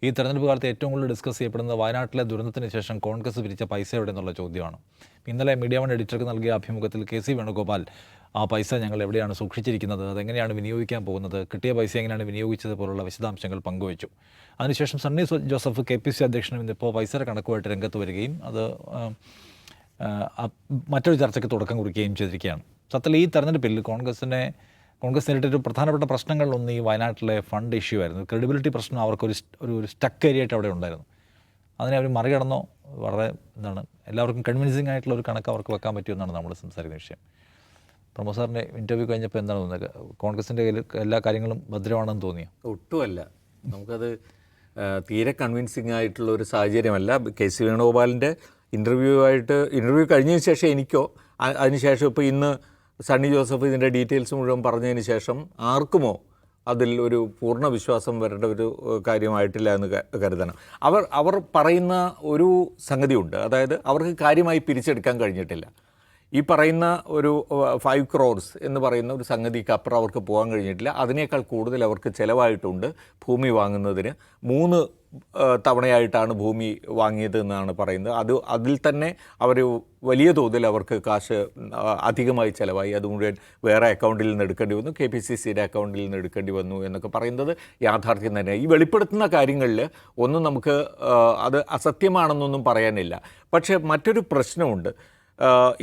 ഈ തെരഞ്ഞെടുപ്പ് കാലത്ത് ഏറ്റവും കൂടുതൽ ഡിസ്കസ് ചെയ്യപ്പെടുന്നത് വയനാട്ടിലെ ദുരന്തത്തിന് ശേഷം കോൺഗ്രസ് പിരിച്ച പൈസ എവിടെ എന്നുള്ള ചോദ്യമാണ്. ഇന്നലെ മീഡിയ വൺ എഡിറ്റർക്ക് നൽകിയ അഭിമുഖത്തിൽ കെ സി വേണുഗോപാൽ ആ പൈസ ഞങ്ങൾ എവിടെയാണ് സൂക്ഷിച്ചിരിക്കുന്നത്, അതെങ്ങനെയാണ് വിനിയോഗിക്കാൻ പോകുന്നത്, കിട്ടിയ പൈസ എങ്ങനെയാണ് വിനിയോഗിച്ചത് പോലുള്ള വിശദാംശങ്ങൾ പങ്കുവച്ചു. അതിനുശേഷം Sunny Joseph K P C അധ്യക്ഷനും ഇന്നിപ്പോൾ പൈസയുടെ കണക്കുമായിട്ട് രംഗത്ത് വരികയും അത് മറ്റൊരു ചർച്ചയ്ക്ക് തുടക്കം കുറിക്കുകയും ചെയ്തിരിക്കുകയാണ്. സത്യത്തിൽ ഈ തെരഞ്ഞെടുപ്പിൽ കോൺഗ്രസ് നേരിട്ടൊരു പ്രധാനപ്പെട്ട പ്രശ്നങ്ങളിലൊന്ന് ഈ വയനാട്ടിലെ ഫണ്ട് ഇഷ്യൂ ആയിരുന്നു. ക്രെഡിബിലിറ്റി പ്രശ്നം അവർക്കൊരു ഒരു സ്റ്റക്ക് ഏരിയയായിട്ട് അവിടെ ഉണ്ടായിരുന്നു. അതിനെ അവർ മറികടന്നോ, വളരെ എല്ലാവർക്കും കൺവിൻസിങ് ആയിട്ടുള്ള ഒരു കണക്ക് അവർക്ക് വെക്കാൻ പറ്റുമെന്നാണ് നമ്മൾ സംസാരിക്കുന്ന വിഷയം. പ്രമോദ് സാറിൻ്റെ ഇൻ്റർവ്യൂ കഴിഞ്ഞപ്പോൾ എന്താണ് തോന്നുന്നത്? കോൺഗ്രസിൻ്റെ കയ്യിൽ എല്ലാ കാര്യങ്ങളും ഭദ്രമാണെന്ന് തോന്നിയോ? ഒട്ടുമല്ല. നമുക്കത് തീരെ കൺവിൻസിങ് ആയിട്ടുള്ള ഒരു സാഹചര്യമല്ല. കെ സി വേണുഗോപാലിൻ്റെ ഇൻ്റർവ്യൂ കഴിഞ്ഞതിന് ശേഷം എനിക്കോ അതിനുശേഷം ഇപ്പോൾ ഇന്ന് സണ്ണി ജോസഫ് ഇതിൻ്റെ ഡീറ്റെയിൽസ് മുഴുവൻ പറഞ്ഞതിന് ശേഷം ആർക്കുമോ അതിൽ ഒരു പൂർണ്ണ വിശ്വാസം വരേണ്ട ഒരു കാര്യമായിട്ടില്ല എന്ന് കരുതണം. അവർ പറയുന്ന ഒരു സംഗതിയുണ്ട്, അതായത് അവർക്ക് കാര്യമായി പിരിച്ചെടുക്കാൻ കഴിഞ്ഞിട്ടില്ല. ഈ പറയുന്ന ഒരു 5 crores എന്ന് പറയുന്ന ഒരു സംഗതിക്ക് അപ്പുറം അവർക്ക് പോകാൻ കഴിഞ്ഞിട്ടില്ല. അതിനേക്കാൾ കൂടുതൽ അവർക്ക് ചിലവായിട്ടുണ്ട്. ഭൂമി വാങ്ങുന്നതിന് 3 തവണയായിട്ടാണ് ഭൂമി വാങ്ങിയത് എന്നാണ് പറയുന്നത്. അതിൽ തന്നെ അവർ വലിയ തോതിൽ അവർക്ക് കാശ് അധികമായി ചിലവായി. അത് മുഴുവൻ വേറെ അക്കൗണ്ടിൽ നിന്ന് എടുക്കേണ്ടി വന്നു, KPCCയുടെ അക്കൗണ്ടിൽ നിന്ന് എടുക്കേണ്ടി വന്നു എന്നൊക്കെ പറയുന്നത് യാഥാർത്ഥ്യം തന്നെ. ഈ വെളിപ്പെടുത്തുന്ന കാര്യങ്ങളിൽ ഒന്നും നമുക്ക് അത് അസത്യമാണെന്നൊന്നും പറയാനില്ല. പക്ഷേ മറ്റൊരു പ്രശ്നമുണ്ട്.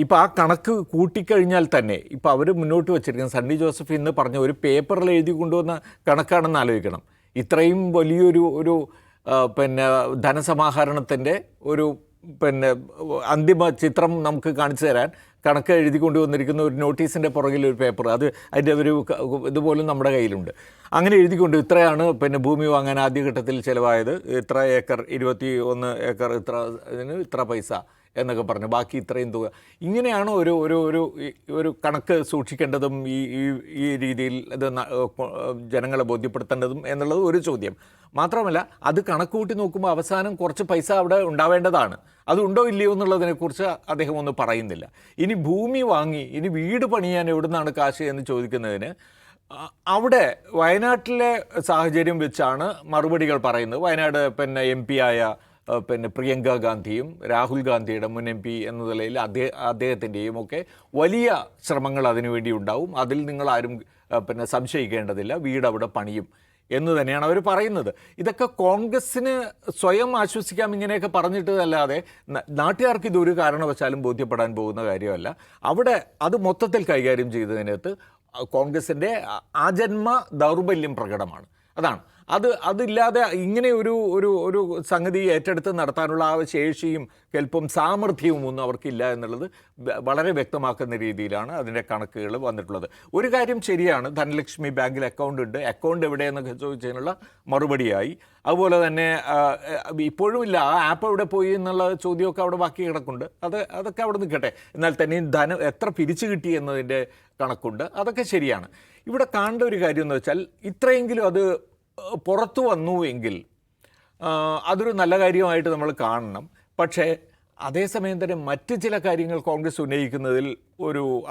ഇപ്പോൾ ആ കണക്ക് കൂട്ടിക്കഴിഞ്ഞാൽ തന്നെ ഇപ്പോൾ അവർ മുന്നോട്ട് വച്ചിരിക്കുന്ന സണ്ണി ജോസഫ് ഇന്ന് പറഞ്ഞ ഒരു പേപ്പറിൽ എഴുതി കൊണ്ടുവന്ന കണക്കാണെന്ന് ആലോചിക്കണം. ഇത്രയും വലിയൊരു ധനസമാഹരണത്തിൻ്റെ ഒരു അന്തിമ ചിത്രം നമുക്ക് കാണിച്ചു തരാൻ കണക്ക് എഴുതി കൊണ്ടുവന്നിരിക്കുന്ന ഒരു നോട്ടീസിൻ്റെ പുറകിൽ ഒരു പേപ്പർ, അതിൻ്റെ ഒരു ഇതുപോലും നമ്മുടെ കയ്യിലുണ്ട്. അങ്ങനെ എഴുതിക്കൊണ്ട് ഇത്രയാണ് ഭൂമി വാങ്ങാൻ ആദ്യഘട്ടത്തിൽ ചിലവായത്, ഇത്ര ഏക്കർ 21 ഏക്കർ ഇത്ര പൈസ എന്നൊക്കെ പറഞ്ഞു, ബാക്കി ഇത്രയും തുക. ഇങ്ങനെയാണ് ഒരു കണക്ക് സൂക്ഷിക്കേണ്ടതും ഈ രീതിയിൽ ഇത് ജനങ്ങളെ ബോധ്യപ്പെടുത്തേണ്ടതും എന്നുള്ളത് ഒരു ചോദ്യം. മാത്രമല്ല അത് കണക്ക് കൂട്ടി നോക്കുമ്പോൾ അവസാനം കുറച്ച് പൈസ അവിടെ ഉണ്ടാവേണ്ടതാണ്. അതുണ്ടോ ഇല്ലയോ എന്നുള്ളതിനെക്കുറിച്ച് അദ്ദേഹം ഒന്നും പറയുന്നില്ല. ഇനി ഭൂമി വാങ്ങി ഇനി വീട് പണിയാൻ എവിടുന്നാണ് കാശ് എന്ന് ചോദിക്കുന്നതിന് അവിടെ വയനാട്ടിലെ സാഹചര്യം വെച്ചാണ് മറുപടികൾ പറയുന്നത്. വയനാട് MP ആയ പ്രിയങ്ക ഗാന്ധിയും രാഹുൽ ഗാന്ധിയുടെ മുൻ MP എന്ന നിലയിൽ അദ്ദേഹത്തിൻ്റെയും ഒക്കെ വലിയ ശ്രമങ്ങൾ അതിനുവേണ്ടി ഉണ്ടാവും. അതിൽ നിങ്ങളാരും സംശയിക്കേണ്ടതില്ല, വീട് അവിടെ പണിയും എന്ന് തന്നെയാണ് അവർ പറയുന്നത്. ഇതൊക്കെ കോൺഗ്രസ്സിന് സ്വയം ആശ്വസിക്കാം ഇങ്ങനെയൊക്കെ പറഞ്ഞിട്ടതല്ലാതെ നാട്ടുകാർക്ക് ഇതൊരു കാരണവശാലും ബോധ്യപ്പെടാൻ പോകുന്ന കാര്യമല്ല. അവിടെ അത് മൊത്തത്തിൽ കൈകാര്യം ചെയ്തതിനകത്ത് കോൺഗ്രസിൻ്റെ ആജന്മ ദൗർബല്യം പ്രകടമാണ്. അതാണ് അതില്ലാതെ ഇങ്ങനെ ഒരു സംഗതി ഏറ്റെടുത്ത് നടത്താനുള്ള ആ ശേഷിയും കെൽപ്പും സാമർഥ്യവും ഒന്നും അവർക്കില്ല എന്നുള്ളത് വളരെ വ്യക്തമാക്കുന്ന രീതിയിലാണ് അതിൻ്റെ കണക്കുകൾ വന്നിട്ടുള്ളത്. ഒരു കാര്യം ശരിയാണ്, ധനലക്ഷ്മി ബാങ്കിൽ അക്കൗണ്ട് ഉണ്ട്, അക്കൗണ്ട് എവിടെയെന്നൊക്കെ ചോദിച്ചതിനുള്ള മറുപടിയായി. അതുപോലെ തന്നെ ഇപ്പോഴും ഇല്ല, ആ ആപ്പ് എവിടെ പോയി എന്നുള്ള ചോദ്യമൊക്കെ അവിടെ ബാക്കി കിടക്കുന്നുണ്ട്. അതൊക്കെ അവിടെ നിൽക്കട്ടെ. എന്നാൽ തന്നെയും ധനം എത്ര പിരിച്ചു കിട്ടി എന്നതിൻ്റെ കണക്കുണ്ട്, അതൊക്കെ ശരിയാണ്. ഇവിടെ കാണേണ്ട ഒരു കാര്യം എന്ന് വെച്ചാൽ ഇത്രയെങ്കിലും അത് പുറത്തു വന്നു എങ്കിൽ അതൊരു നല്ല കാര്യമായിട്ട് നമ്മൾ കാണണം. പക്ഷേ അതേസമയം തന്നെ മറ്റ് ചില കാര്യങ്ങൾ കോൺഗ്രസ് ഉന്നയിക്കുന്നതിൽ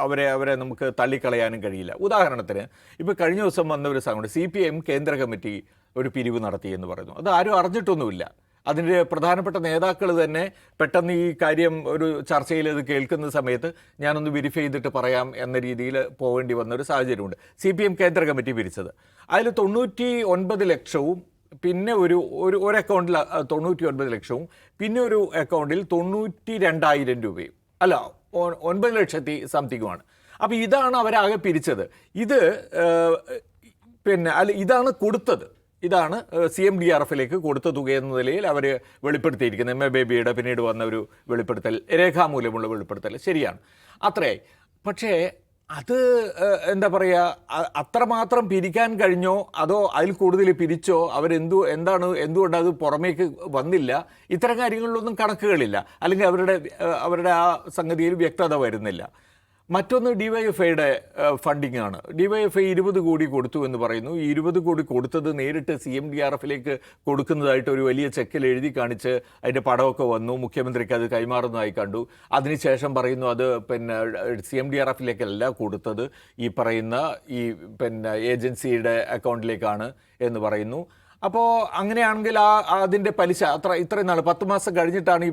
അവരെ നമുക്ക് തള്ളിക്കളയാനും കഴിയില്ല. ഉദാഹരണത്തിന് ഇപ്പോൾ കഴിഞ്ഞ ദിവസം വന്ന ഒരു സംഗതി, CPM കേന്ദ്ര കമ്മിറ്റി ഒരു പിരിവ് നടത്തിയെന്ന് പറയുന്നു. അത് ആരും അറിഞ്ഞിട്ടൊന്നുമില്ല. അതിൻ്റെ പ്രധാനപ്പെട്ട നേതാക്കൾ തന്നെ പെട്ടെന്ന് ഈ കാര്യം ഒരു ചർച്ചയിൽ അത് കേൾക്കുന്ന സമയത്ത് ഞാനൊന്ന് വെരിഫൈ ചെയ്തിട്ട് പറയാം എന്ന രീതിയിൽ പോകേണ്ടി വന്നൊരു സാഹചര്യമുണ്ട്. CPM കേന്ദ്ര കമ്മിറ്റി പിരിച്ചത് അതിൽ 99 ലക്ഷവും പിന്നെ ഒരു അക്കൗണ്ടിൽ 99 ലക്ഷവും പിന്നെ ഒരു അക്കൗണ്ടിൽ 92,000 രൂപയും, അല്ല 9 ലക്ഷത്തി സംതിങ്ങുമാണ്. അപ്പോൾ ഇതാണ് അവരാകെ പിരിച്ചത്. ഇതാണ് കൊടുത്തത്. ഇതാണ് CMDRFിലേക്ക് കൊടുത്ത തുക എന്ന നിലയിൽ അവർ വെളിപ്പെടുത്തിയിരിക്കുന്നത്. MA ബേബിയുടെ പിന്നീട് വന്ന ഒരു വെളിപ്പെടുത്തൽ, രേഖാമൂലമുള്ള വെളിപ്പെടുത്തൽ ശരിയാണ്, അത്രയായി. പക്ഷേ അത് എന്താ പറയുക, അത്രമാത്രം പിരിക്കാൻ കഴിഞ്ഞോ അതോ അതിൽ കൂടുതൽ പിരിച്ചോ, എന്തുകൊണ്ട് അത് പുറമേക്ക് വന്നില്ല, ഇത്തരം കാര്യങ്ങളിലൊന്നും കണക്കുകളില്ല, അല്ലെങ്കിൽ അവരുടെ ആ സംഗതിയിൽ വ്യക്തത വരുന്നില്ല. മറ്റൊന്ന് DYFIയുടെ ഫണ്ടിങ് ആണ്. DYFI 20 കോടി കൊടുത്തു എന്ന് പറയുന്നു. ഈ 20 കോടി കൊടുത്തത് നേരിട്ട് CMDRFിലേക്ക് കൊടുക്കുന്നതായിട്ട് ഒരു വലിയ ചെക്കിൽ എഴുതി കാണിച്ച് അതിൻ്റെ പടമൊക്കെ വന്നു. മുഖ്യമന്ത്രിക്ക് അത് കൈമാറുന്നതായി കണ്ടു. അതിനുശേഷം പറയുന്നു അത് CMDRFിലേക്കല്ല കൊടുത്തത്, ഈ പറയുന്ന ഏജൻസിയുടെ അക്കൗണ്ടിലേക്കാണ് എന്ന് പറയുന്നു. അപ്പോൾ അങ്ങനെയാണെങ്കിൽ അതിൻ്റെ പലിശ ഇത്രയും നാൾ 10 മാസം കഴിഞ്ഞിട്ടാണ് ഈ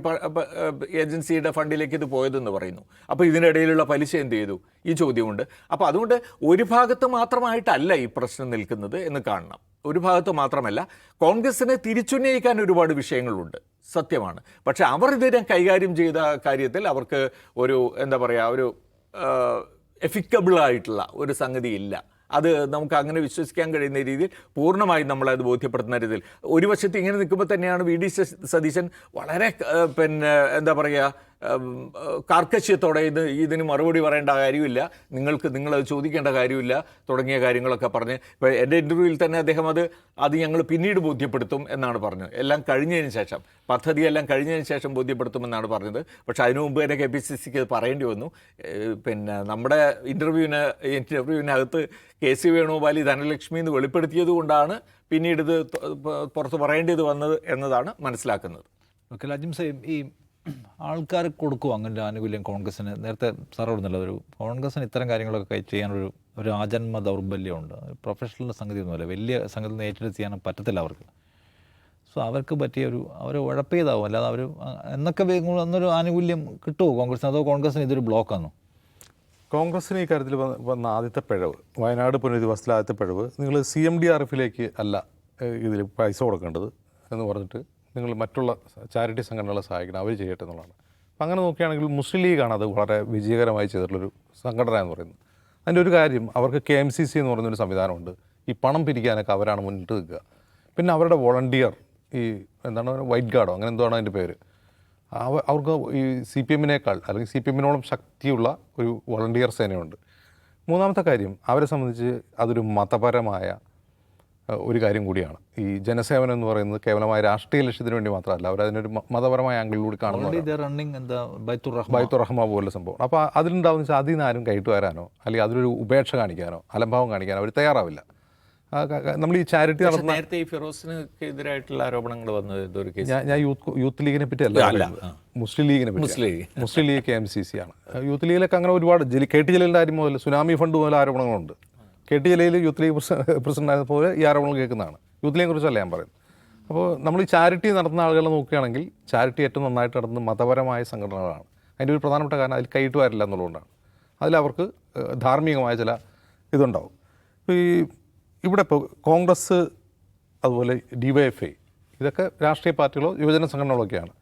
ഏജൻസിയുടെ ഫണ്ടിലേക്ക് ഇത് പോയതെന്ന് പറയുന്നു. അപ്പോൾ ഇതിനിടയിലുള്ള പലിശ എന്ത് ചെയ്തു? ഈ ചോദ്യമുണ്ട്. അപ്പോൾ അതുകൊണ്ട് ഒരു ഭാഗത്ത് മാത്രമായിട്ടല്ല ഈ പ്രശ്നം നിൽക്കുന്നത് എന്ന് കാണണം. ഒരു ഭാഗത്ത് മാത്രമല്ല, കോൺഗ്രസിനെ തിരിച്ചുന്നയിക്കാൻ ഒരുപാട് വിഷയങ്ങളുണ്ട്, സത്യമാണ്. പക്ഷേ അവർ ഇതിനെ കൈകാര്യം ചെയ്ത കാര്യത്തിൽ അവർക്ക് ഒരു എന്താ പറയുക, ഒരു എഫിക്കബിളായിട്ടുള്ള ഒരു സംഗതി ഇല്ല. അത് നമുക്ക് അങ്ങനെ വിശ്വസിക്കാൻ കഴിയുന്ന രീതിയിൽ പൂർണ്ണമായും നമ്മളത് ബോധ്യപ്പെടുത്തുന്ന രീതിയിൽ ഒരു വശത്ത് ഇങ്ങനെ നിൽക്കുമ്പോൾ തന്നെയാണ് വി.ഡി. സതീശൻ വളരെ എന്താ പറയുക, കാർക്കശ്യത്തോടെ ഇതിന് മറുപടി പറയേണ്ട കാര്യമില്ല, നിങ്ങളത് ചോദിക്കേണ്ട കാര്യമില്ല തുടങ്ങിയ കാര്യങ്ങളൊക്കെ പറഞ്ഞ് ഇപ്പോൾ എൻ്റെ ഇൻ്റർവ്യൂവിൽ തന്നെ അദ്ദേഹം അത് ഞങ്ങൾ പിന്നീട് ബോധ്യപ്പെടുത്തും എന്നാണ് പറഞ്ഞത്. എല്ലാം കഴിഞ്ഞതിന് ശേഷം, പദ്ധതിയെല്ലാം കഴിഞ്ഞതിന് ശേഷം ബോധ്യപ്പെടുത്തുമെന്നാണ് പറഞ്ഞത്. പക്ഷേ അതിനു മുമ്പ് തന്നെ KPCCക്ക് അത് പറയേണ്ടി വന്നു. നമ്മുടെ ഇൻ്റർവ്യൂവിനകത്ത് KC വേണുഗോപാൽ ധനലക്ഷ്മി എന്ന് വെളിപ്പെടുത്തിയത് കൊണ്ടാണ് പിന്നീട് ഇത് പുറത്ത് പറയേണ്ടത് വന്നത് എന്നതാണ് മനസ്സിലാക്കുന്നത്. ഓക്കെ, അജിം സാഹിബ്, ഈ ആൾക്കാർ കൊടുക്കും അങ്ങനെ ആനുകൂല്യം കോൺഗ്രസ്സിന്? നേരത്തെ സാർ പറഞ്ഞല്ലോ, ഒരു കോൺഗ്രസ്സിന് ഇത്തരം കാര്യങ്ങളൊക്കെ ചെയ്യാനൊരു ആജന്മ ദൗർബല്യമുണ്ട്. പ്രൊഫഷണൽ സംഗതിയൊന്നുമല്ല, വലിയ സംഗതി ഏറ്റെടുത്ത് ചെയ്യാൻ പറ്റത്തില്ല അവർക്ക്. സോ അവർക്ക് പറ്റിയ അവർ ഉഴപ്പിയതാവും, അല്ലാതെ അവർ എന്നൊക്കെ അന്നൊരു ആനുകൂല്യം കിട്ടുമോ കോൺഗ്രസ്സിന്? അതോ കോൺഗ്രസ്സിന് ഇതൊരു ബ്ലോക്കാണോ? കോൺഗ്രസ്സിന് ഈ കാര്യത്തിൽ വന്ന ആദ്യത്തെ പിഴവ്, വയനാട് പുനരധിവാസത്തിലെ ആദ്യത്തെ പിഴവ്, നിങ്ങൾ CMDRFിലേക്ക് അല്ല ഇതിൽ പൈസ കൊടുക്കേണ്ടത് എന്ന് പറഞ്ഞിട്ട് നിങ്ങൾ മറ്റുള്ള ചാരിറ്റി സംഘടനകളെ സഹായിക്കണം, അവർ ചെയ്യട്ടെ എന്നുള്ളതാണ്. അപ്പം അങ്ങനെ നോക്കുകയാണെങ്കിൽ മുസ്ലിം ലീഗാണ് അത് വളരെ വിജയകരമായി ചെയ്തിട്ടുള്ളൊരു സംഘടന എന്ന് പറയുന്നത്. അതിൻ്റെ ഒരു കാര്യം, അവർക്ക് KMCC എന്ന് പറയുന്നൊരു സംവിധാനമുണ്ട്. ഈ പണം പിരിക്കാനൊക്കെ അവരാണ് മുന്നിട്ട് നിൽക്കുക. പിന്നെ അവരുടെ വോളണ്ടിയർ, ഈ എന്താണ്, വൈറ്റ് ഗാർഡോ അങ്ങനെ എന്തോ ആണ് അതിൻ്റെ പേര്, അവർക്ക് ഈ CPMനേക്കാൾ അല്ലെങ്കിൽ CPMനോളം ശക്തിയുള്ള ഒരു വോളണ്ടിയർ സേനയുണ്ട്. മൂന്നാമത്തെ കാര്യം, അവരെ സംബന്ധിച്ച് അതൊരു മതപരമായ ഒരു കാര്യം കൂടിയാണ്. ഈ ജനസേവനം എന്ന് പറയുന്നത് കേവലമായ രാഷ്ട്രീയ ലക്ഷ്യത്തിന് വേണ്ടി മാത്രമല്ല, അവരതിനൊരു മതപരമായ ആംഗിളിലൂടെ കാണുന്നത്. ബൈത്തുർ റഹ്മ പോലുള്ള സംഭവം. അപ്പോൾ അതിലുണ്ടാവുന്ന വെച്ചാൽ അതിൽ നിന്ന് ആരും കയറ്റു വരാനോ അല്ലെങ്കിൽ അതിലൊരു ഉപേക്ഷ കാണിക്കാനോ അലംഭാവം കാണിക്കാനോ അവർ തയ്യാറാവില്ല. നമ്മൾ ഈ ചാരിറ്റി നടത്തുന്ന, നേരത്തെ ഈ ഫിറോസിന് എതിരായിട്ടുള്ള ആരോപണങ്ങൾ വന്നത് ഞാൻ യൂത്ത് ലീഗിനെ പറ്റി അല്ല, മുസ്ലിം ലീഗിനെ പറ്റി. മുസ്ലിം ലീഗ് KMCC ആണ്. യൂത്ത് ലീഗിലൊക്കെ അങ്ങനെ ഒരുപാട് KT ജലീലിൻ്റെ കാര്യം മുതൽ സുനാമി ഫണ്ട് മുതൽ ആരോപണങ്ങളുണ്ട്. KT Jaleel Youth League president ആയതുപോലെ ഈ ആരോപണങ്ങൾ കേൾക്കുന്നതാണ്. യൂത്ത് ലീഗിനെ കുറിച്ചല്ല ഞാൻ പറയുന്നത്. അപ്പോൾ നമ്മൾ ഈ ചാരിറ്റി നടത്തുന്ന ആളുകളെ നോക്കുകയാണെങ്കിൽ ചാരിറ്റി ഏറ്റവും നന്നായിട്ട് നടത്തുന്ന മതപരമായ സംഘടനകളാണ്. അതിൻ്റെ ഒരു പ്രധാനപ്പെട്ട കാരണം അതിൽ കയറ്റു വരില്ല എന്നുള്ളതുകൊണ്ടാണ്. അതിലവർക്ക് ധാർമ്മികമായ ചില ഇതുണ്ടാവും. ഈ ഇവിടെ ഇപ്പോൾ കോൺഗ്രസ്, അതുപോലെ DYFI, ഇതൊക്കെ രാഷ്ട്രീയ പാർട്ടികളോ യുവജന സംഘടനകളൊക്കെയാണ്.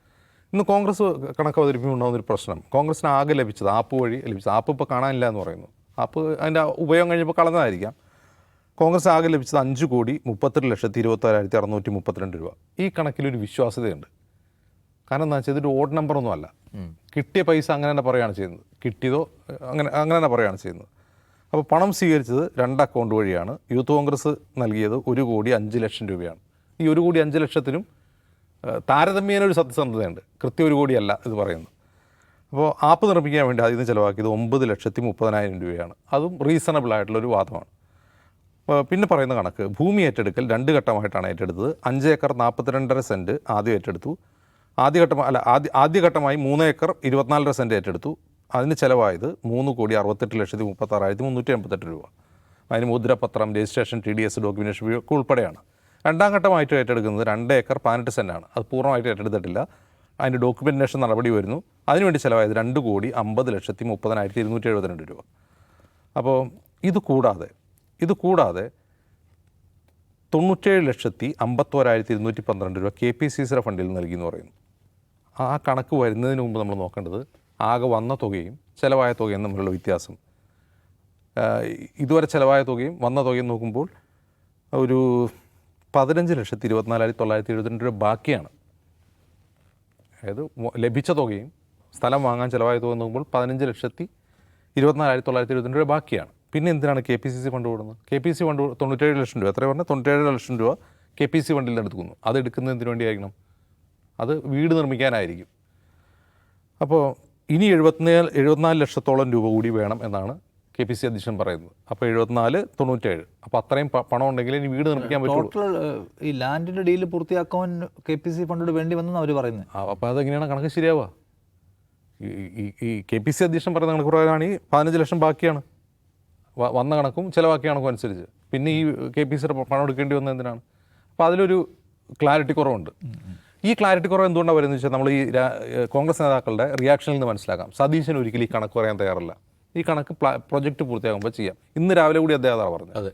ഇന്ന് കോൺഗ്രസ് കണക്ക് അവതരിപ്പിക്കുമ്പോൾ ഉണ്ടാകുന്നൊരു പ്രശ്നം, കോൺഗ്രസിന് ആകെ ലഭിച്ചത് ആപ്പ് വഴി ലഭിച്ചത്, ആപ്പ് ഇപ്പോൾ കാണാനില്ല എന്ന് പറയുന്നു. ആപ്പ് അതിൻ്റെ ഉപയോഗം കഴിഞ്ഞപ്പോൾ കളഞ്ഞതായിരിക്കാം. കോൺഗ്രസ് ആകെ ലഭിച്ചത് 5,31,26,632 രൂപ. ഈ കണക്കിലൊരു വിശ്വാസ്യതയുണ്ട്. കാരണം എന്താ വെച്ചാൽ ഇതൊരു ഓഡ് നമ്പറൊന്നും അല്ല. കിട്ടിയ പൈസ അങ്ങനെ തന്നെ പറയുകയാണ് ചെയ്യുന്നത്, കിട്ടിയതോ അങ്ങനെ തന്നെ പറയുകയാണ് ചെയ്യുന്നത്. അപ്പോൾ പണം സ്വീകരിച്ചത് 2 അക്കൗണ്ട് വഴിയാണ്. യൂത്ത് കോൺഗ്രസ് നൽകിയത് 1,05,00,000 രൂപയാണ്. ഈ 1,05,00,000-നും താരതമ്യേന ഒരു സത്യസന്ധതയുണ്ട്. കൃത്യം 1 കോടിയല്ല ഇത് പറയുന്നത്. അപ്പോൾ ആപ്പ് നിർമ്മിക്കാൻ വേണ്ടി അതിന് ചിലവാക്കിയത് 9,30,000 രൂപയാണ്. അതും റീസണബിൾ ആയിട്ടുള്ളൊരു വാദമാണ്. പിന്നെ പറയുന്ന കണക്ക്, ഭൂമി ഏറ്റെടുക്കൽ 2 ഘട്ടമായിട്ടാണ് ഏറ്റെടുത്തത്. 5 ഏക്കർ 42.5 സെൻറ്റ് ആദ്യം ഏറ്റെടുത്തു. ആദ്യഘട്ടമായി 3 ഏക്കർ 24.5 സെൻറ്റ് ഏറ്റെടുത്തു. അതിന് ചിലവായത് 3,68,36,388 രൂപ. അതിന് മുദ്രപത്രം, രജിസ്ട്രേഷൻ, TDS, ഡോക്യുമെൻറ്റേഷൻ ഒക്കെ ഉൾപ്പെടെയാണ്. രണ്ടാം ഘട്ടമായിട്ട് ഏറ്റെടുക്കുന്നത് 2 ഏക്കർ 18 സെൻറ്റാണ്. അത് പൂർണ്ണമായിട്ട് ഏറ്റെടുത്തിട്ടില്ല. അതിൻ്റെ ഡോക്യുമെൻറ്റേഷൻ നടപടി വരുന്നു. അതിനുവേണ്ടി ചിലവായത് 2,50,30,272 രൂപ. അപ്പോൾ ഇത് കൂടാതെ 97,51,212 രൂപ KPCCയുടെ ഫണ്ടിൽ നൽകി എന്ന് പറയുന്നു. ആ കണക്ക് വരുന്നതിന് മുമ്പ് നമ്മൾ നോക്കേണ്ടത് ആകെ വന്ന തുകയും ചിലവായ തുകയും തമ്മിലുള്ള വ്യത്യാസം. ഇതുവരെ ചിലവായ തുകയും വന്ന തുകയും നോക്കുമ്പോൾ ഒരു 15,24,972 രൂപ ബാക്കിയാണ്. അതായത് ലഭിച്ച തുകയും സ്ഥലം വാങ്ങാൻ ചിലവായ തുക നോക്കുമ്പോൾ 15,24,972 രൂപ ബാക്കിയാണ്. പിന്നെ എന്തിനാണ് KPCC ഫണ്ട് കൊടുക്കുന്നത്? KPCC ഫണ്ട് 97 ലക്ഷം രൂപ, എത്ര പറഞ്ഞാൽ 97 ലക്ഷം രൂപ KPCC ഫണ്ടിൽ നിന്ന് എടുക്കുന്നു. അത് എടുക്കുന്നത് എന്തിനു വേണ്ടിയായിരിക്കണം? അത് വീട് നിർമ്മിക്കാനായിരിക്കും. അപ്പോൾ ഇനി 74 ലക്ഷത്തോളം രൂപ കൂടി വേണം എന്നാണ് KPCC അധ്യക്ഷൻ പറയുന്നത്. അപ്പോൾ 74, 97, അപ്പോൾ അത്രയും പണം ഉണ്ടെങ്കിൽ ഇനി വീട് നിർമ്മിക്കാൻ പറ്റുള്ളൂ. ഈ ലാൻഡിൻ്റെ ഡീല് പൂർത്തിയാക്കാൻ KPCC ഫണ്ട് വേണ്ടി വന്നെന്ന് അവർ പറയുന്നത്. അപ്പോൾ അതെങ്ങനെയാണ് കണക്ക് ശരിയാവുക? ഈ KPCC അധ്യക്ഷൻ പറയുന്ന കണക്ക് പ്രകാരമാണ് ഈ 15 ലക്ഷം ബാക്കിയാണ്. വന്ന കണക്കും ചിലവാക്കിയ കണക്കും അനുസരിച്ച്. പിന്നെ ഈ KPCCയുടെ പണം എടുക്കേണ്ടി വന്നത് എന്തിനാണ്? അപ്പോൾ അതിലൊരു ക്ലാരിറ്റി കുറവുണ്ട്. ഈ ക്ലാരിറ്റി കുറവ് എന്തുകൊണ്ടാണ് വരുന്നത് വെച്ചാൽ നമ്മൾ ഈ കോൺഗ്രസ് നേതാക്കളുടെ റിയാക്ഷനിൽ നിന്ന് മനസ്സിലാക്കാം. സതീശൻ ഒരിക്കലും ഈ കണക്ക് പറയാൻ തയ്യാറല്ല. ഈ കണക്ക് പ്രൊജക്റ്റ് പൂർത്തിയാകുമ്പോൾ ചെയ്യാം. ഇന്ന് രാവിലെ കൂടി അദ്ദേഹം അതാണ് പറഞ്ഞത്.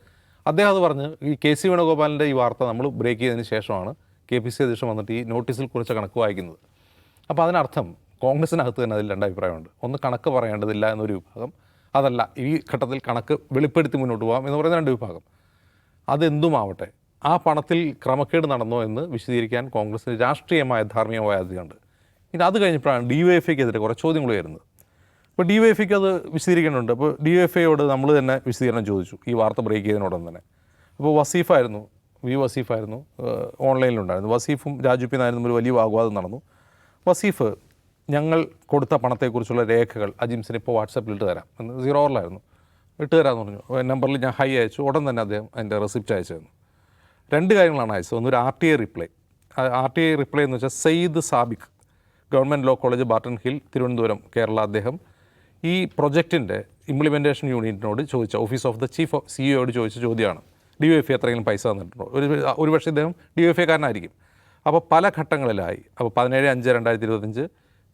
അദ്ദേഹം അത് പറഞ്ഞ് ഈ KC വേണുഗോപാലിൻ്റെ ഈ വാർത്ത നമ്മൾ ബ്രേക്ക് ചെയ്തതിന് ശേഷമാണ് KPCC അധ്യക്ഷൻ വന്നിട്ട് ഈ നോട്ടീസിൽ കുറിച്ച കണക്ക് വായിക്കുന്നത്. അപ്പോൾ അതിനർത്ഥം കോൺഗ്രസിനകത്ത് തന്നെ അതിൽ രണ്ട് അഭിപ്രായമുണ്ട്. ഒന്ന്, കണക്ക് പറയേണ്ടതില്ല എന്നൊരു വിഭാഗം, അതല്ല ഈ ഘട്ടത്തിൽ കണക്ക് വെളിപ്പെടുത്തി മുന്നോട്ട് പോകാം എന്ന് പറയുന്ന രണ്ട് വിഭാഗം. അതെന്തുമാവട്ടെ, ആ പണത്തിൽ ക്രമക്കേട് നടന്നോ എന്ന് വിശദീകരിക്കാൻ കോൺഗ്രസിന് രാഷ്ട്രീയമായ ധാർമ്മികമായ ബാധ്യതയുണ്ട്. ഇനി അത് കഴിഞ്ഞപ്പോഴാണ് DYFIക്കെതിരെ കുറേ ചോദ്യങ്ങൾ വരുന്നത്. അപ്പോൾ DYFIക്ക് അത് വിശദീകരിക്കേണ്ടതുണ്ട്. അപ്പോൾ DYFIയോട് നമ്മൾ തന്നെ വിശദീകരണം ചോദിച്ചു ഈ വാർത്ത ബ്രേക്ക് ചെയ്തതിനോടൊപ്പം തന്നെ. അപ്പോൾ വസീഫായിരുന്നു ഓൺലൈനിലുണ്ടായിരുന്നു. വസീഫും രാജു പി നായരും തമ്മിൽ വലിയ വാഗ്വാദം നടന്നു. വസീഫ് ഞങ്ങൾ കൊടുത്ത പണത്തെക്കുറിച്ചുള്ള രേഖകൾ അജിംസിന് ഇപ്പോൾ വാട്സാപ്പിൽ ഇട്ട് തരാം എന്ന് 0 hourലായിരുന്നു ഇട്ട് തരാമെന്ന് പറഞ്ഞു. നമ്പറിൽ ഞാൻ ഹൈ അയച്ചു. ഉടൻ തന്നെ അദ്ദേഹം അതിൻ്റെ റെസിപ്റ്റ് അയച്ചു തന്നു. രണ്ട് കാര്യങ്ങളാണ് അയച്ചത്. ഒന്നൊരു RTI റിപ്ലൈ. RTI റിപ്ലൈ എന്ന് വെച്ചാൽ Syed Sabiq, government law college, Barton Hill, Thiruvananthapuram, Kerala. അദ്ദേഹം ഈ പ്രൊജക്റ്റിൻ്റെ ഇംപ്ലിമെൻറ്റേഷൻ യൂണിറ്റിനോട് ചോദിച്ച, office of the chief CEO ചോദിച്ച ചോദ്യമാണ്, DYFI എത്രയെങ്കിലും പൈസ തന്നിട്ടുണ്ടോ? ഒരുപക്ഷെ ഇദ്ദേഹം DYFIക്കാരനായിരിക്കും. അപ്പോൾ പല ഘട്ടങ്ങളിലായി. അപ്പോൾ 17/5/2025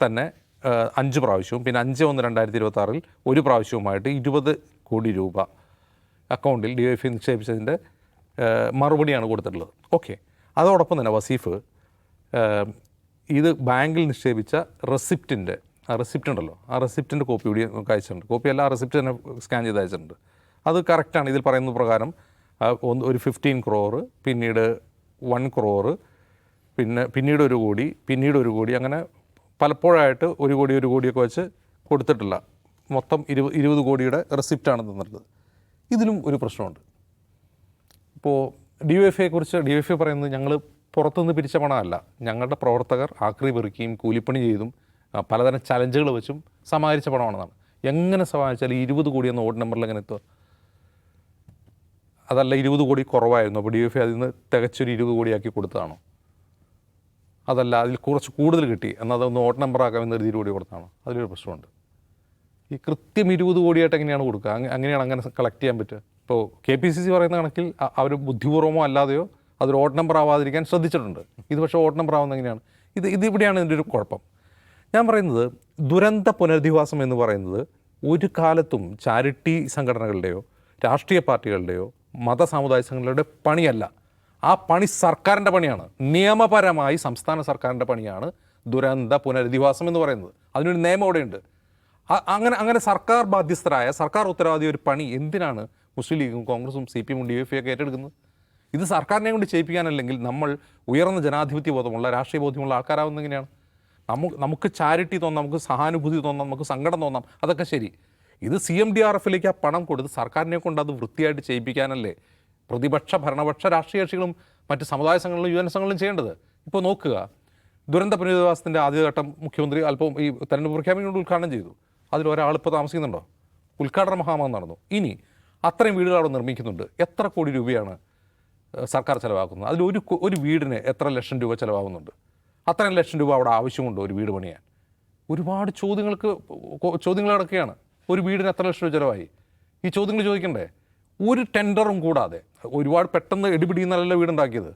തന്നെ 5 പ്രാവശ്യവും, പിന്നെ 5/1/2026 1 പ്രാവശ്യവുമായിട്ട് 20 കോടി രൂപ അക്കൗണ്ടിൽ DYFI നിക്ഷേപിച്ചതിൻ്റെ മറുപടിയാണ് കൊടുത്തിട്ടുള്ളത്. ഓക്കെ. അതോടൊപ്പം തന്നെ വസീഫ് ഇത് ബാങ്കിൽ നിക്ഷേപിച്ച റെസിപ്റ്റിൻ്റെ റെസിപ്റ്റ് ഉണ്ടല്ലോ, ആ റെസിപ്റ്റിൻ്റെ കോപ്പി കൂടി നമുക്ക് അയച്ചിട്ടുണ്ട്. കോപ്പിയല്ല, ആ റെസിപ്റ്റ് തന്നെ സ്കാൻ ചെയ്ത് അയച്ചിട്ടുണ്ട്. അത് കറക്റ്റാണ്. ഇതിൽ പറയുന്ന പ്രകാരം ഒരു 15 crore, പിന്നീട് 1 crore, പിന്നീട് 1 കോടി, പിന്നീട് 1 കോടി, അങ്ങനെ പലപ്പോഴായിട്ട് 1 കോടിയൊക്കെ വെച്ച് കൊടുത്തിട്ടില്ല. മൊത്തം 20 കോടിയുടെ റെസിപ്റ്റാണ് തന്നിട്ടുള്ളത്. ഇതിലും ഒരു പ്രശ്നമുണ്ട്. ഇപ്പോൾ DYFIയെക്കുറിച്ച് DYFI പറയുന്നത് ഞങ്ങൾ പുറത്തുനിന്ന് പിരിച്ച പണമല്ല, ഞങ്ങളുടെ പ്രവർത്തകർ ആക്രി പെറുക്കിയും കൂലിപ്പണി ചെയ്തും പലതരം ചലഞ്ചുകൾ വെച്ചും സമാഹരിച്ച പണമാണെന്നാണ്. എങ്ങനെ സമാഹരിച്ചാൽ 20 കോടി എന്ന ഓഡ് നമ്പറിൽ എങ്ങനെ എത്തുക? അതല്ല 20 കോടി കുറവായിരുന്നു, അപ്പോൾ DYFI അതിൽ നിന്ന് തികച്ചൊരു 20 കോടിയാക്കി കൊടുത്തതാണോ? അതല്ല അതിൽ കുറച്ച് കൂടുതൽ കിട്ടി എന്നാൽ അതൊന്ന് ഓഡ് നമ്പറാക്കാമെന്ന് 20 കോടി കൊടുത്തതാണോ? അതിലൊരു പ്രശ്നമുണ്ട്. ഈ കൃത്യം 20 കോടിയായിട്ട് എങ്ങനെയാണ് കൊടുക്കുക? അങ്ങനെ കളക്ട് ചെയ്യാൻ പറ്റുക? ഇപ്പോൾ KPCC പറയുന്ന കണക്കിൽ അവർ ബുദ്ധിപൂർവമോ അല്ലാതെയോ അതൊരു ഓഡ് നമ്പർ ആവാതിരിക്കാൻ ശ്രദ്ധിച്ചിട്ടുണ്ട്. ഇത് പക്ഷേ ഓഡ് നമ്പർ ആവുന്നത് എങ്ങനെയാണ്? ഇതിവിടെയാണ് ഇതിൻ്റെ ഒരു കുഴപ്പം. ഞാൻ പറയുന്നത്, ദുരന്ത പുനരധിവാസം എന്ന് പറയുന്നത് ഒരു കാലത്തും ചാരിറ്റി സംഘടനകളുടെയോ രാഷ്ട്രീയ പാർട്ടികളുടെയോ മതസാമുദായ സംഘടനകളുടെ പണിയല്ല. ആ പണി സർക്കാരിൻ്റെ പണിയാണ്. നിയമപരമായി സംസ്ഥാന സർക്കാരിൻ്റെ പണിയാണ് ദുരന്ത പുനരധിവാസം എന്ന് പറയുന്നത്. അതിനൊരു നിയമം അവിടെയുണ്ട്. അങ്ങനെ സർക്കാർ ബാധ്യസ്ഥരായ, സർക്കാർ ഉത്തരവാദിയ ഒരു പണി എന്തിനാണ് മുസ്ലിം ലീഗും കോൺഗ്രസും CPM-ഉം DYFI ഒക്കെ ഏറ്റെടുക്കുന്നത്? ഇത് സർക്കാരിനെ കൊണ്ട് ചെയ്യിപ്പിക്കാനല്ലെങ്കിൽ നമ്മൾ ഉയർന്ന ജനാധിപത്യ ബോധമുള്ള, രാഷ്ട്രീയ ബോധ്യമുള്ള ആൾക്കാരാവുന്നത് എങ്ങനെയാണ്? നമുക്ക് ചാരിറ്റി തോന്നാം, നമുക്ക് സഹാനുഭൂതി തോന്നാം, നമുക്ക് സങ്കടം തോന്നാം, അതൊക്കെ ശരി. ഇത് CMDRFിലേക്ക് ആ പണം കൊടുത്ത് സർക്കാരിനെ കൊണ്ട് അത് വൃത്തിയായിട്ട് ചെയ്യിപ്പിക്കാനല്ലേ പ്രതിപക്ഷ ഭരണപക്ഷ രാഷ്ട്രീയ കക്ഷികളും മറ്റ് സമുദായ സംഘടനകളും യുവജന സംഘടനകളും ചെയ്യേണ്ടത്? ഇപ്പോൾ നോക്കുക, ദുരന്ത പുനരധിവാസത്തിൻ്റെ ആദ്യഘട്ടം മുഖ്യമന്ത്രി അല്പം ഈ തെരഞ്ഞെടുപ്പ് പ്രഖ്യാപനം ഉദ്ഘാടനം ചെയ്തു. അതിലൊരാൾ ഇപ്പോൾ താമസിക്കുന്നുണ്ടോ? ഉദ്ഘാടന മഹാമഹം നടന്നു. ഇനി അത്രയും വീടുകൾ അവിടെ നിർമ്മിക്കുന്നുണ്ട്. എത്ര കോടി രൂപയാണ് സർക്കാർ ചിലവാക്കുന്നത്? അതിൽ ഒരു വീടിന് എത്ര ലക്ഷം രൂപ ചിലവാകുന്നുണ്ട്? അത്രയും ലക്ഷം രൂപ അവിടെ ആവശ്യമുണ്ടോ ഒരു വീട് പണിയാൻ? ഒരുപാട് ചോദ്യങ്ങൾ കിടക്കുകയാണ്. ഒരു വീടിന് എത്ര ലക്ഷം രൂപ ചിലവായി? ഈ ചോദ്യങ്ങൾ ചോദിക്കണ്ടേ? ഒരു ടെൻഡറും കൂടാതെ, ഒരുപാട് പെട്ടെന്ന് ഇടിപിടിയുന്നല്ല വീടുണ്ടാക്കിയത്,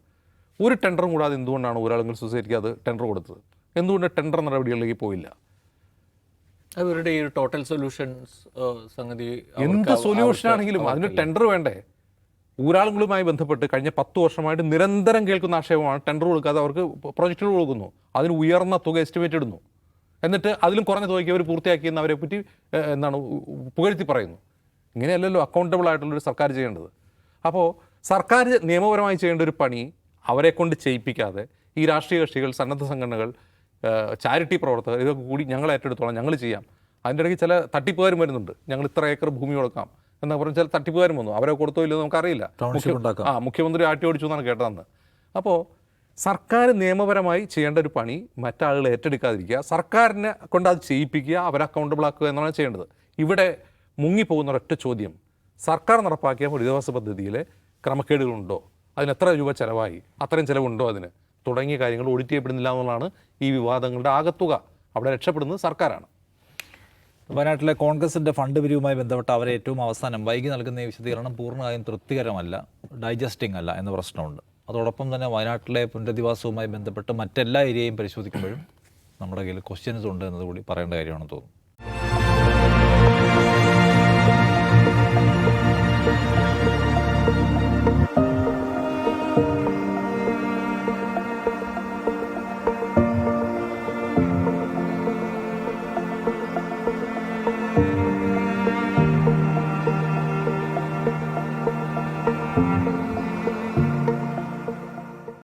ഒരു ടെൻഡറും കൂടാതെ എന്തുകൊണ്ടാണ് ഒരാളെങ്കിലും സൊസൈറ്റിക്ക് അത് ടെൻഡർ കൊടുത്തത്? എന്തുകൊണ്ട് ടെൻഡർ നടപടികളിലേക്ക് പോയില്ല? അവരുടെ ഈ ടോട്ടൽ സൊല്യൂഷൻസ് സംഗതി, എന്ത് സൊല്യൂഷൻ ആണെങ്കിലും അതിന് ടെൻഡർ വേണ്ടേ? ഊരാളുകളുമായി ബന്ധപ്പെട്ട് കഴിഞ്ഞ 10 വർഷമായിട്ട് നിരന്തരം കേൾക്കുന്ന ആക്ഷേപമാണ് ടെൻഡർ കൊടുക്കാതെ അവർക്ക് പ്രൊജക്റ്റുകൾ കൊടുക്കുന്നു, അതിന് ഉയർന്ന തുക എസ്റ്റിമേറ്റ് ഇടുന്നു, എന്നിട്ട് അതിലും കുറഞ്ഞ തുകയ്ക്ക് അവർ പൂർത്തിയാക്കിയെന്ന് അവരെ പറ്റി പുകഴ്ത്തി പറയുന്നു. ഇങ്ങനെയല്ലല്ലോ അക്കൗണ്ടബിൾ ആയിട്ടുള്ളൊരു സർക്കാർ ചെയ്യേണ്ടത്. അപ്പോൾ സർക്കാർ നിയമപരമായി ചെയ്യേണ്ട ഒരു പണി അവരെ കൊണ്ട് ചെയ്യിപ്പിക്കാതെ ഈ രാഷ്ട്രീയ കക്ഷികൾ, സന്നദ്ധ സംഘടനകൾ, ചാരിറ്റി പ്രവർത്തകർ ഇതൊക്കെ കൂടി ഞങ്ങൾ ഏറ്റെടുത്തോളാം, ഞങ്ങൾ ചെയ്യാം. അതിൻ്റെ ഇടയ്ക്ക് ചില തട്ടിപ്പുകാരും വരുന്നുണ്ട്. ഞങ്ങൾ ഇത്ര ഏക്കർ ഭൂമി കൊടുക്കാം എന്ന് പറഞ്ഞാൽ ചില തട്ടിപ്പുകാരും വന്നു. അവരെ കൊടുത്തോ ഇല്ലെന്ന് നമുക്കറിയില്ല. മുഖ്യമന്ത്രി ആട്ടി ഓടിച്ചു എന്നാണ് കേട്ടതെന്ന്. അപ്പോൾ സർക്കാർ നിയമപരമായി ചെയ്യേണ്ട ഒരു പണി മറ്റാളുകൾ ഏറ്റെടുക്കാതിരിക്കുക, സർക്കാരിനെ കൊണ്ട് അത് ചെയ്യിപ്പിക്കുക, അവരെ അക്കൗണ്ടബിൾ ആക്കുക എന്നാണ് ചെയ്യേണ്ടത്. ഇവിടെ മുങ്ങിപ്പോകുന്ന ഒരൊറ്റ ചോദ്യം, സർക്കാർ നടപ്പാക്കിയ പുനരധിവാസ പദ്ധതിയിലെ ക്രമക്കേടുകളുണ്ടോ, അതിന് എത്ര രൂപ ചിലവായി, അത്രയും ചിലവുണ്ടോ അതിന്, തുടങ്ങിയ കാര്യങ്ങൾ ഓഡിറ്റ് ചെയ്യപ്പെടുന്നില്ല എന്നുള്ളതാണ് ഈ വിവാദങ്ങളുടെ ആകത്തുക. അവിടെ രക്ഷപ്പെടുന്നത് സർക്കാരാണ്. വയനാട്ടിലെ കോൺഗ്രസിൻ്റെ ഫണ്ട് പിരിവുമായി ബന്ധപ്പെട്ട് അവരെ ഏറ്റവും അവസാനം വൈകി നൽകുന്ന ഈ വിശദീകരണം പൂർണ്ണമായും തൃപ്തികരമല്ല, ഡൈജസ്റ്റിംഗ് അല്ല എന്ന പ്രശ്നമുണ്ട്. അതോടൊപ്പം തന്നെ വയനാട്ടിലെ പുനരധിവാസവുമായി ബന്ധപ്പെട്ട് മറ്റെല്ലാ ഏരിയയും പരിശോധിക്കുമ്പോഴും നമ്മുടെ കയ്യിൽ ക്വസ്റ്റ്യൻസ് ഉണ്ട് എന്നതുകൂടി പറയേണ്ട കാര്യമാണെന്ന് തോന്നുന്നു.